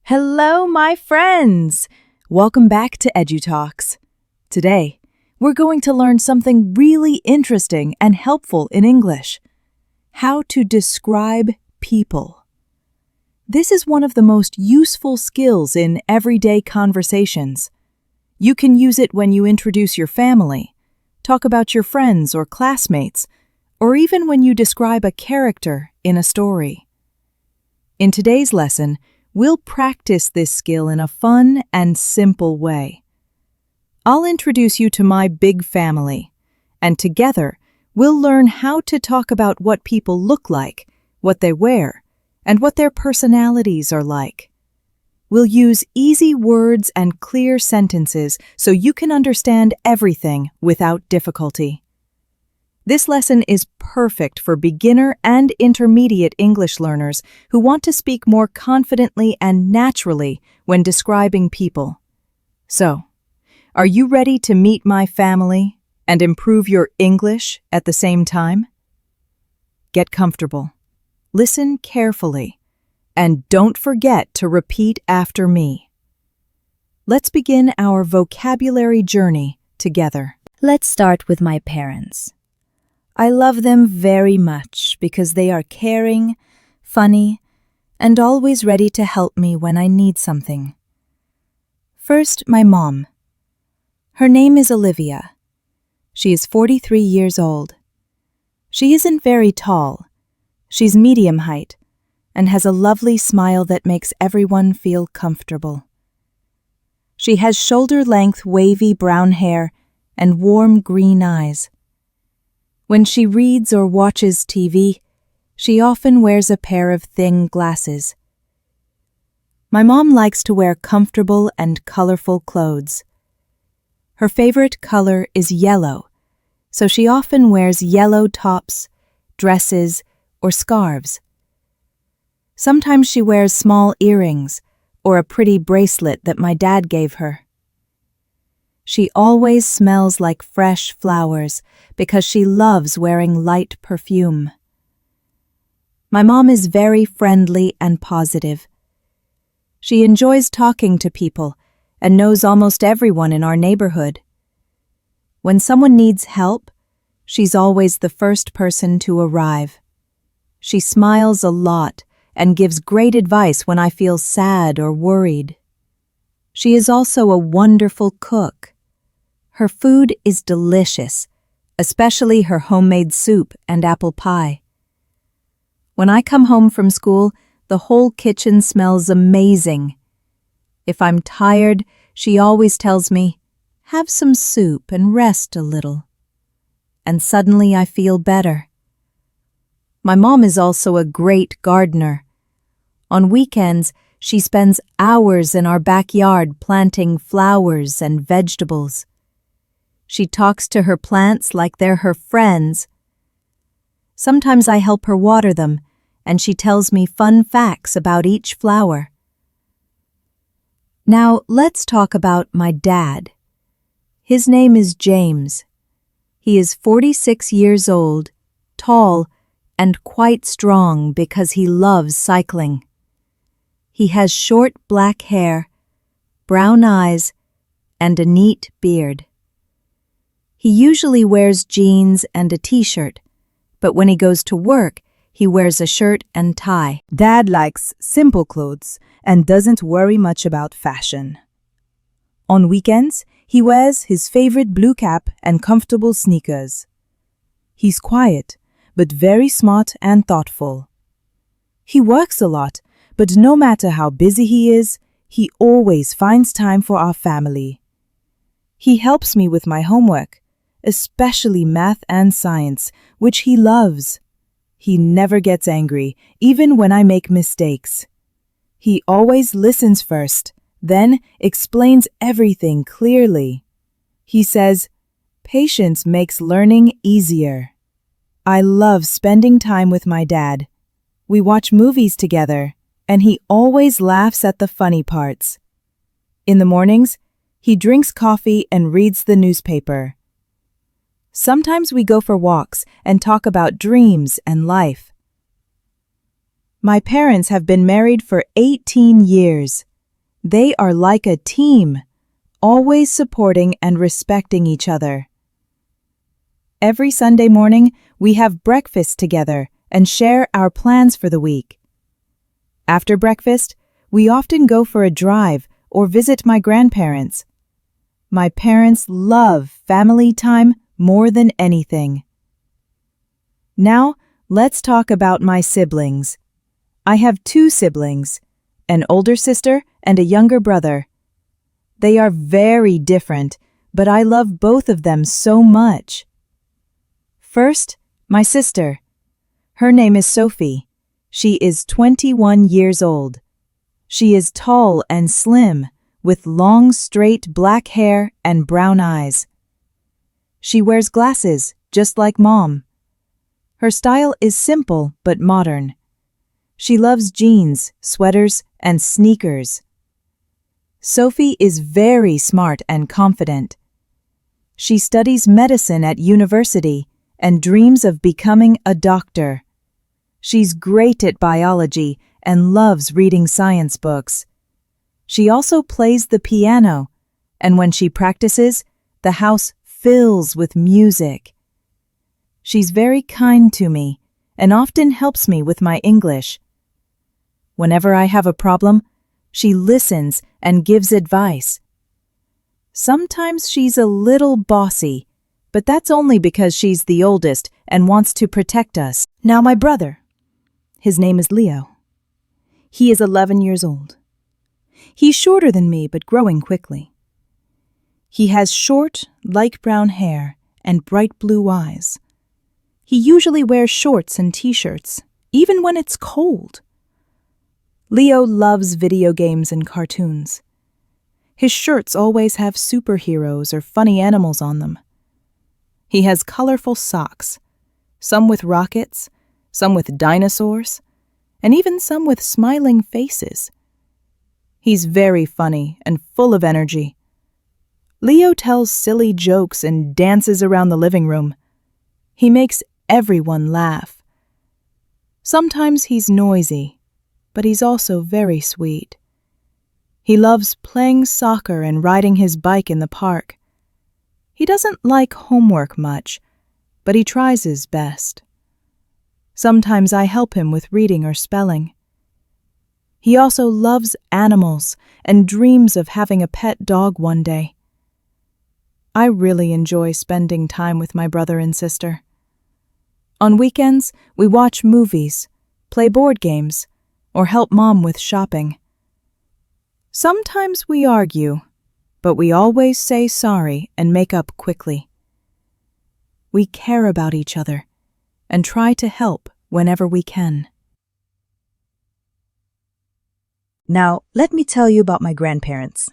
Hello, my friends! Welcome back to EduTalks. Today, we're going to learn something really interesting and helpful in English. How to describe people. This is one of the most useful skills in everyday conversations. You can use it when you introduce your family, talk about your friends or classmates, or even when you describe a character in a story. In today's lesson, we'll practice this skill in a fun and simple way. I'll introduce you to my big family, and together we'll learn how to talk about what people look like, what they wear, and what their personalities are like. We'll use easy words and clear sentences so you can understand everything without difficulty. This lesson is perfect for beginner and intermediate English learners who want to speak more confidently and naturally when describing people. So, are you ready to meet my family and improve your English at the same time? Get comfortable, listen carefully, and don't forget to repeat after me. Let's begin our vocabulary journey together. Let's start with my parents. I love them very much because they are caring, funny, and always ready to help me when I need something. First, my mom. Her name is Olivia. She is 43 years old. She isn't very tall. She's medium height and has a lovely smile that makes everyone feel comfortable. She has shoulder-length wavy brown hair and warm green eyes. When she reads or watches TV, she often wears a pair of thin glasses. My mom likes to wear comfortable and colorful clothes. Her favorite color is yellow, so she often wears yellow tops, dresses, or scarves. Sometimes she wears small earrings or a pretty bracelet that my dad gave her. She always smells like fresh flowers because she loves wearing light perfume. My mom is very friendly and positive. She enjoys talking to people and knows almost everyone in our neighborhood. When someone needs help, she's always the first person to arrive. She smiles a lot and gives great advice when I feel sad or worried. She is also a wonderful cook. Her food is delicious, especially her homemade soup and apple pie. When I come home from school, the whole kitchen smells amazing. If I'm tired, she always tells me, "Have some soup and rest a little." And suddenly I feel better. My mom is also a great gardener. On weekends, she spends hours in our backyard planting flowers and vegetables. She talks to her plants like they're her friends. Sometimes I help her water them, and she tells me fun facts about each flower. Now, let's talk about my dad. His name is James. He is 46 years old, tall, and quite strong because he loves cycling. He has short black hair, brown eyes, and a neat beard. He usually wears jeans and a t-shirt, but when he goes to work, he wears a shirt and tie. Dad likes simple clothes and doesn't worry much about fashion. On weekends, he wears his favorite blue cap and comfortable sneakers. He's quiet, but very smart and thoughtful. He works a lot, but no matter how busy he is, he always finds time for our family. He helps me with my homework, especially math and science, which he loves. He never gets angry, even when I make mistakes. He always listens first, then explains everything clearly. He says, "Patience makes learning easier." I love spending time with my dad. We watch movies together, and he always laughs at the funny parts. In the mornings, he drinks coffee and reads the newspaper. Sometimes we go for walks and talk about dreams and life. My parents have been married for 18 years. They are like a team, always supporting and respecting each other. Every Sunday morning, we have breakfast together and share our plans for the week. After breakfast, we often go for a drive or visit my grandparents. My parents love family time more than anything. Now, let's talk about my siblings. I have 2 siblings, an older sister and a younger brother. They are very different, but I love both of them so much. First, my sister. Her name is Sophie. She is 21 years old. She is tall and slim, with long, straight black hair and brown eyes. She wears glasses, just like Mom. Her style is simple but modern. She loves jeans, sweaters, and sneakers. Sophie is very smart and confident. She studies medicine at university and dreams of becoming a doctor. She's great at biology and loves reading science books. She also plays the piano, and when she practices, the house fills with music. She's very kind to me and often helps me with my English. Whenever I have a problem, she listens and gives advice. Sometimes she's a little bossy, but that's only because she's the oldest and wants to protect us. Now my brother. His name is Leo. He is 11 years old. He's shorter than me but growing quickly. He has short, light brown hair and bright blue eyes. He usually wears shorts and t-shirts, even when it's cold. Leo loves video games and cartoons. His shirts always have superheroes or funny animals on them. He has colorful socks, some with rockets, some with dinosaurs, and even some with smiling faces. He's very funny and full of energy. Leo tells silly jokes and dances around the living room. He makes everyone laugh. Sometimes he's noisy, but he's also very sweet. He loves playing soccer and riding his bike in the park. He doesn't like homework much, but he tries his best. Sometimes I help him with reading or spelling. He also loves animals and dreams of having a pet dog one day. I really enjoy spending time with my brother and sister. On weekends, we watch movies, play board games, or help Mom with shopping. Sometimes we argue, but we always say sorry and make up quickly. We care about each other and try to help whenever we can. Now, let me tell you about my grandparents.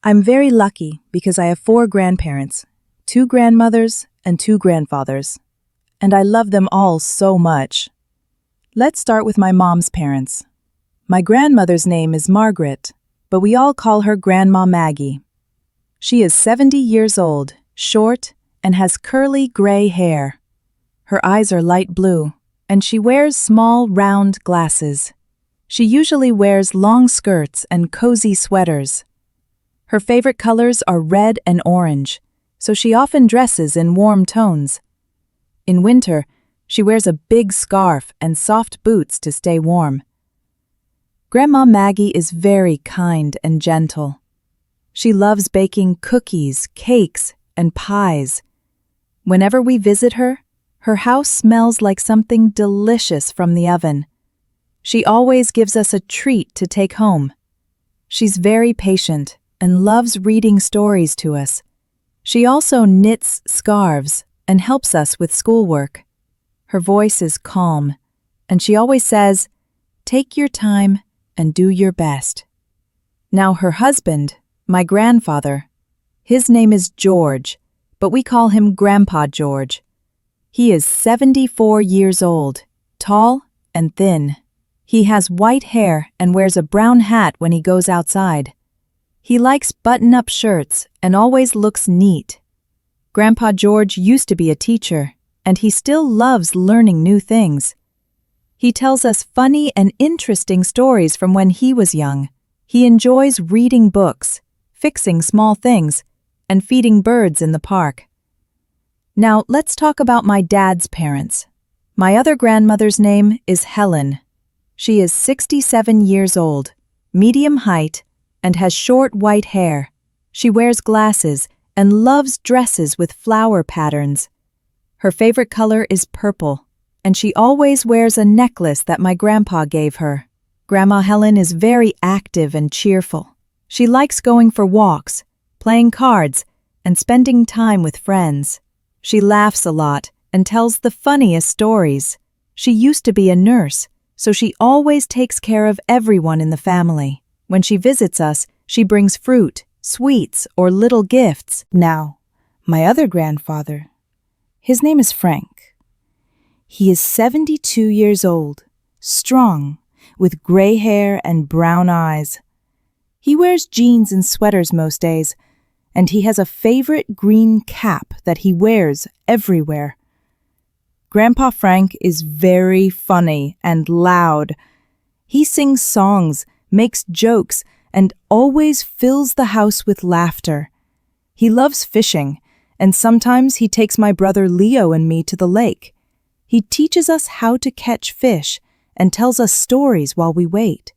I'm very lucky because I have 4 grandparents, 2 grandmothers, and 2 grandfathers, and I love them all so much. Let's start with my mom's parents. My grandmother's name is Margaret, but we all call her Grandma Maggie. She is 70 years old, short, and has curly gray hair. Her eyes are light blue, and she wears small, round glasses. She usually wears long skirts and cozy sweaters. Her favorite colors are red and orange, so she often dresses in warm tones. In winter, she wears a big scarf and soft boots to stay warm. Grandma Maggie is very kind and gentle. She loves baking cookies, cakes, and pies. Whenever we visit her, her house smells like something delicious from the oven. She always gives us a treat to take home. She's very patient and loves reading stories to us. She also knits scarves and helps us with schoolwork. Her voice is calm, and she always says, "Take your time and do your best." Now her husband, my grandfather, his name is George, but we call him Grandpa George. He is 74 years old, tall and thin. He has white hair and wears a brown hat when he goes outside. He likes button-up shirts and always looks neat. Grandpa George used to be a teacher, and he still loves learning new things. He tells us funny and interesting stories from when he was young, He enjoys reading books, fixing small things, and feeding birds in the park. Now, let's talk about my dad's parents. My other grandmother's name is Helen. She is 67 years old, medium height, and has short white hair. She wears glasses and loves dresses with flower patterns. Her favorite color is purple, and she always wears a necklace that my grandpa gave her. Grandma Helen is very active and cheerful. She likes going for walks, playing cards, and spending time with friends. She laughs a lot and tells the funniest stories. She used to be a nurse, so she always takes care of everyone in the family. When she visits us, she brings fruit, sweets, or little gifts. Now, my other grandfather, his name is Frank. He is 72 years old, strong, with gray hair and brown eyes. He wears jeans and sweaters most days, and he has a favorite green cap that he wears everywhere. Grandpa Frank is very funny and loud. He sings songs, makes jokes, and always fills the house with laughter. He loves fishing, and sometimes he takes my brother Leo and me to the lake. He teaches us how to catch fish and tells us stories while we wait.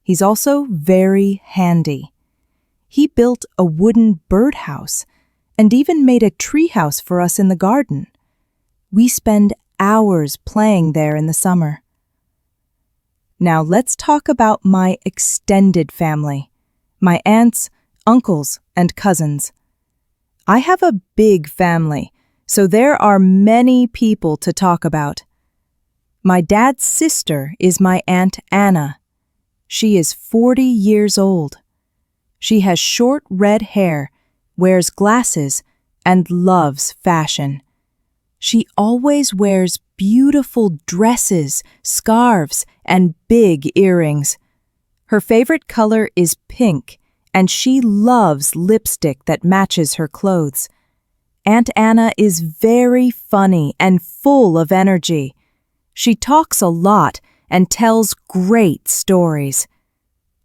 He's also very handy. He built a wooden birdhouse and even made a treehouse for us in the garden. We spend hours playing there in the summer. Now let's talk about my extended family, my aunts, uncles, and cousins. I have a big family, so there are many people to talk about. My dad's sister is my Aunt Anna. She is 40 years old. She has short red hair, wears glasses, and loves fashion. She always wears beautiful dresses, scarves, and big earrings. Her favorite color is pink, and she loves lipstick that matches her clothes. Aunt Anna is very funny and full of energy. She talks a lot and tells great stories.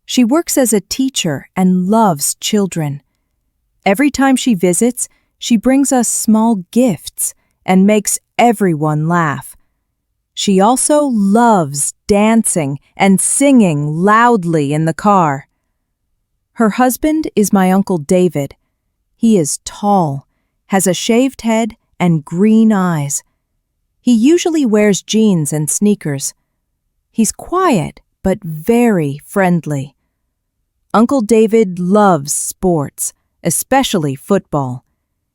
She works as a teacher and loves children. Every time she visits, she brings us small gifts and makes everyone laugh. She also loves dancing and singing loudly in the car. Her husband is my Uncle David. He is tall, has a shaved head, and green eyes. He usually wears jeans and sneakers. He's quiet, but very friendly. Uncle David loves sports, especially football.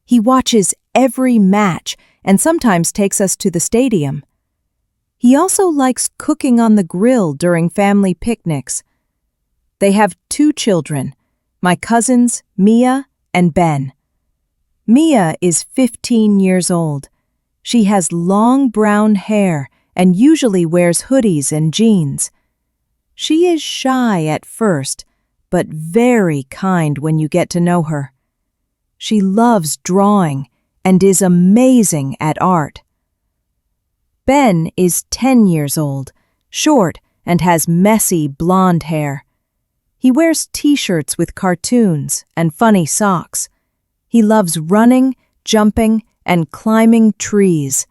He watches every match and sometimes takes us to the stadium. He also likes cooking on the grill during family picnics. They have 2 children, my cousins Mia and Ben. Mia is 15 years old. She has long brown hair and usually wears hoodies and jeans. She is shy at first, but very kind when you get to know her. She loves drawing and is amazing at art. Ben is 10 years old, short, and has messy blonde hair. He wears t-shirts with cartoons and funny socks. He loves running, jumping, and climbing trees.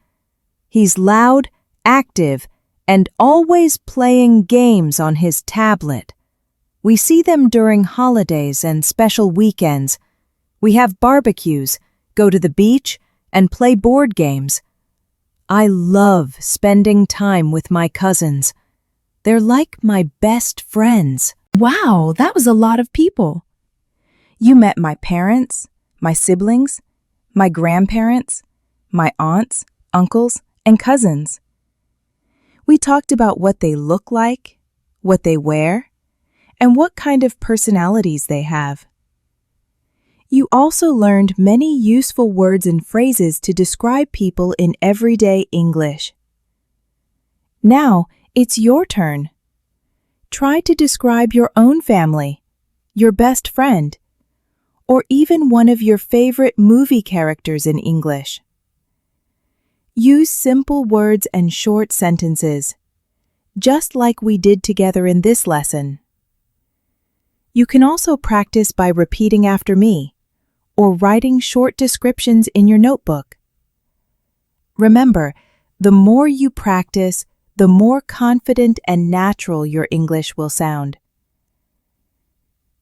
He's loud, active, and always playing games on his tablet. We see them during holidays and special weekends. We have barbecues, go to the beach, and play board games. I love spending time with my cousins. They're like my best friends. Wow, that was a lot of people. You met my parents, my siblings, my grandparents, my aunts, uncles, and cousins. We talked about what they look like, what they wear, and what kind of personalities they have. You also learned many useful words and phrases to describe people in everyday English. Now, it's your turn. Try to describe your own family, your best friend, or even one of your favorite movie characters in English. Use simple words and short sentences, just like we did together in this lesson. You can also practice by repeating after me or writing short descriptions in your notebook. Remember, the more you practice, the more confident and natural your English will sound.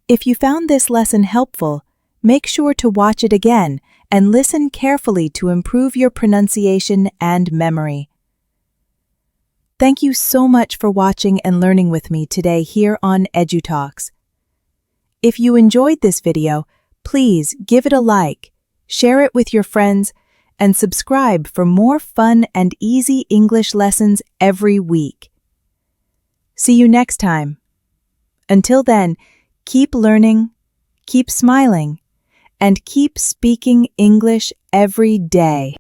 If you found this lesson helpful, make sure to watch it again and listen carefully to improve your pronunciation and memory. Thank you so much for watching and learning with me today here on EduTalks. If you enjoyed this video, please give it a like, share it with your friends, and subscribe for more fun and easy English lessons every week. See you next time. Until then, keep learning, keep smiling, and keep speaking English every day.